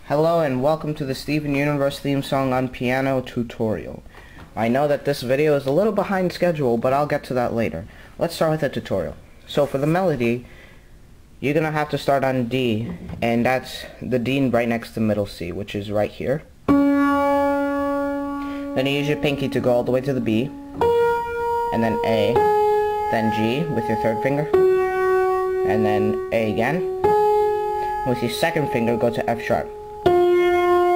Hello and welcome to the Steven Universe theme song on piano tutorial. I know that this video is a little behind schedule, but I'll get to that later. Let's start with the tutorial. So for the melody, you're gonna have to start on D, and that's the D right next to middle C, which is right here. Then you use your pinky to go all the way to the B, and then A, then G with your third finger, and then A again. With your second finger, go to F sharp.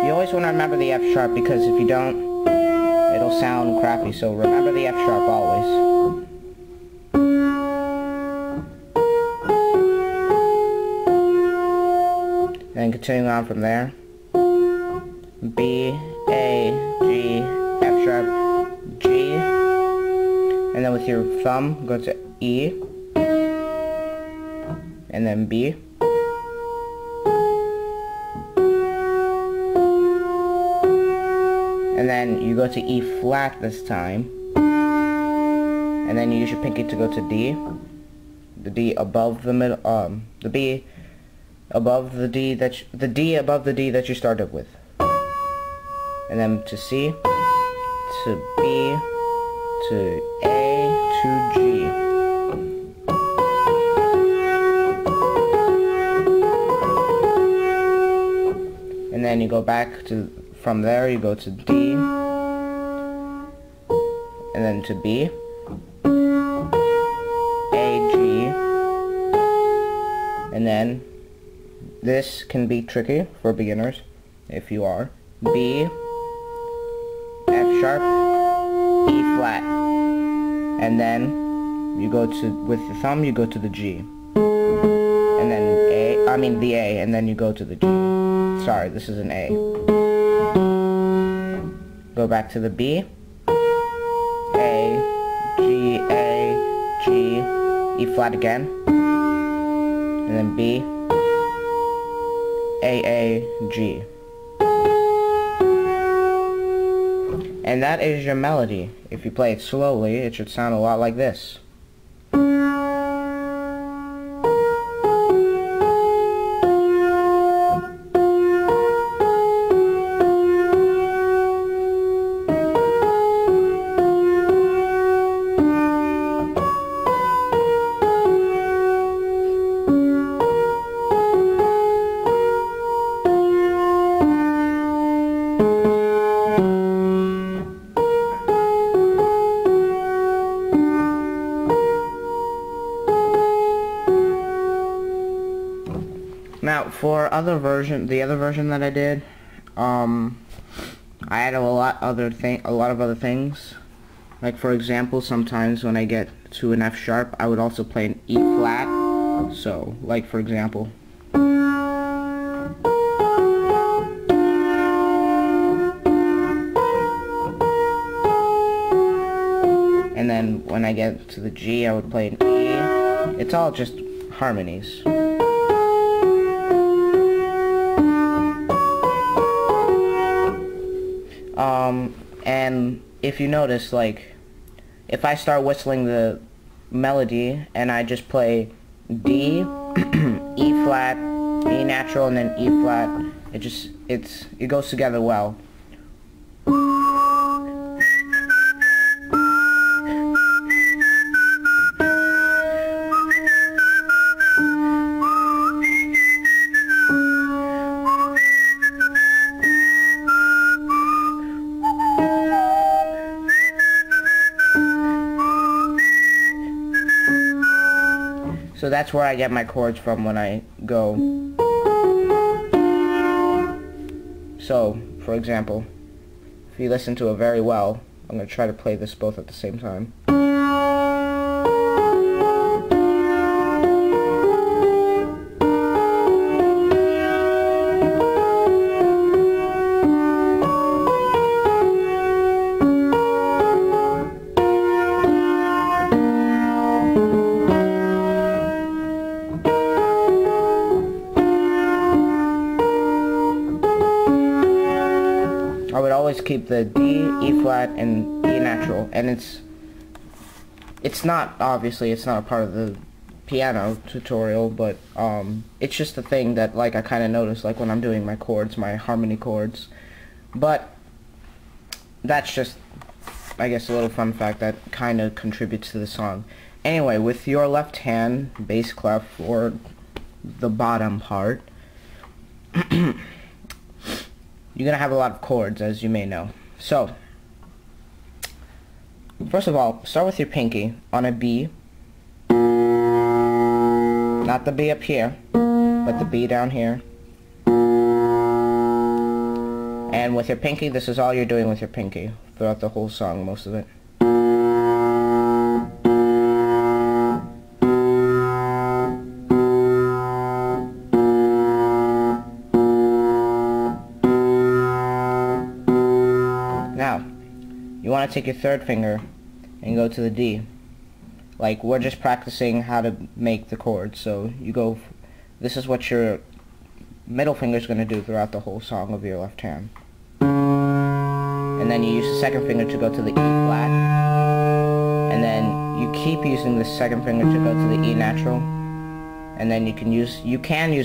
You always want to remember the F sharp, because if you don't, it'll sound crappy, so remember the F sharp always. And continuing on from there, B, A, G, F sharp, G, and then with your thumb, go to E, and then B. And then you go to E flat this time, and then you use your pinky to go to D, the D above the middle, the B above the D that the D above the D that you started with, and then to C, to B, to A, to G. And then you go back to, from there you go to D, and then to B, A, G, and then this can be tricky for beginners, if you are, B, F sharp, E flat, and then you go to, with your thumb you go to the G, and then the A, and then you go to the G. Sorry, this is an A. Go back to the B, A, G, E flat again, and then B, A, G. And that is your melody. If you play it slowly, it should sound a lot like this. Now, for the other version that I did, I added a lot of other things. Like, for example, sometimes when I get to an F sharp, I would also play an E flat. So, like, for example, and then when I get to the G, I would play an E. It's all just harmonies. And if you notice, like, if I start whistling the melody and I just play D, E flat, E natural, and then E flat, it goes together well. So that's where I get my chords from when I go. So, for example, if you listen to it very well, I'm going to try to play this both at the same time. I would always keep the D, E flat, and E natural, and it's not, obviously, it's not a part of the piano tutorial, but it's just a thing that like I kind of noticed like when I'm doing my chords, my harmony chords. But that's just, I guess, a little fun fact that kind of contributes to the song. Anyway, with your left hand bass clef, or the bottom part, you're gonna have a lot of chords, as you may know. So first of all, start with your pinky on a B. Not the B up here, but the B down here. And with your pinky, this is all you're doing with your pinky throughout the whole song, most of it. Now, you want to take your third finger and go to the D. Like, we're just practicing how to make the chords, so you go, this is what your middle finger is going to do throughout the whole song of your left hand. And then you use the second finger to go to the E flat, and then you keep using the second finger to go to the E natural, and then you can use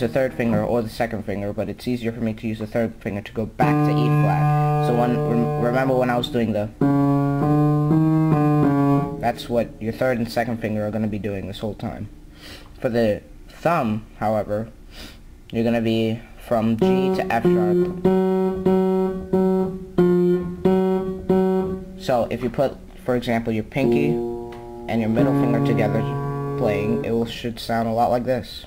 the third finger or the second finger, but it's easier for me to use the third finger to go back to E flat. So remember when I was doing the, that's what your third and second finger are going to be doing this whole time. For the thumb, however, you're going to be from G to F sharp. So if you put, for example, your pinky and your middle finger together playing, it should sound a lot like this.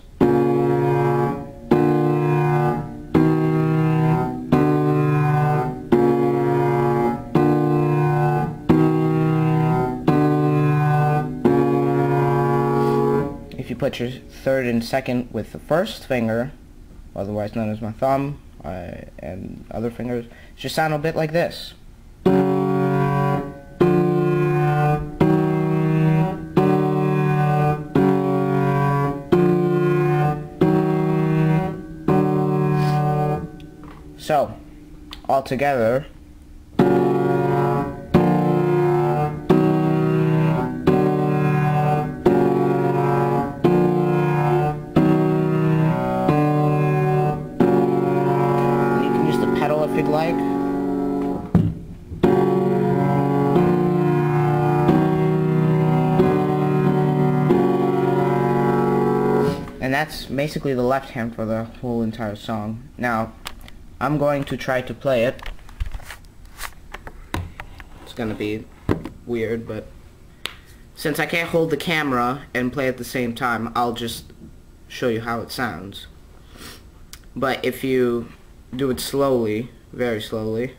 If you put your third and second with the first finger, otherwise known as my thumb, and other fingers, it should sound a bit like this. So, all together, if you'd like. And that's basically the left hand for the whole entire song. Now, I'm going to try to play it. It's gonna be weird, but since I can't hold the camera and play at the same time, I'll just show you how it sounds. But if you do it slowly, very slowly.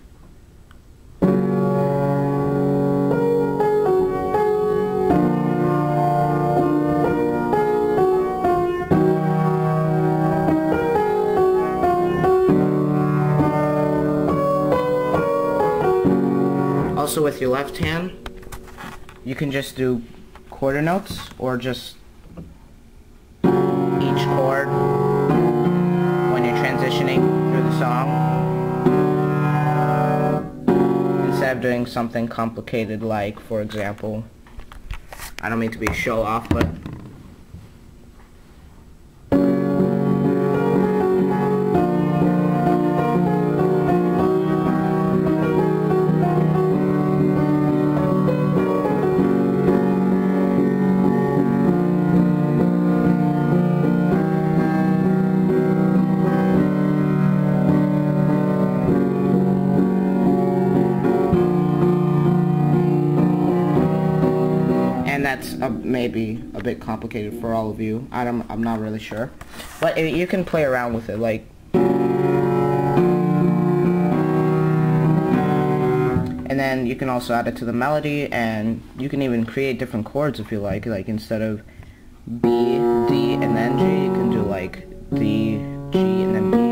Also with your left hand, you can just do quarter notes, or just each chord when you're transitioning through the song, instead of doing something complicated like, for example, I don't mean to be a show off, but that's maybe a bit complicated for all of you. I'm not really sure, but you can play around with it, like, and then you can also add it to the melody, and you can even create different chords if you like instead of B, D, and then G, you can do like D, G, and then B.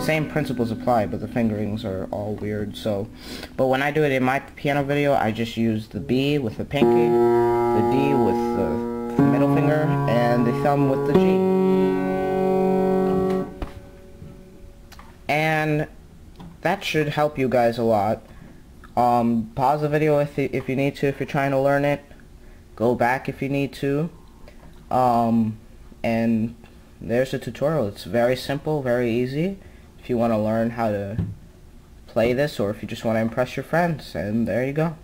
Same principles apply, but the fingerings are all weird. So, but when I do it in my piano video, I just use the B with the pinky, the D with the middle finger, and the thumb with the G. And that should help you guys a lot. Pause the video if you need to, if you're trying to learn it. Go back if you need to. And there's a tutorial. It's very simple, very easy. If you want to learn how to play this, or if you just want to impress your friends, and there you go.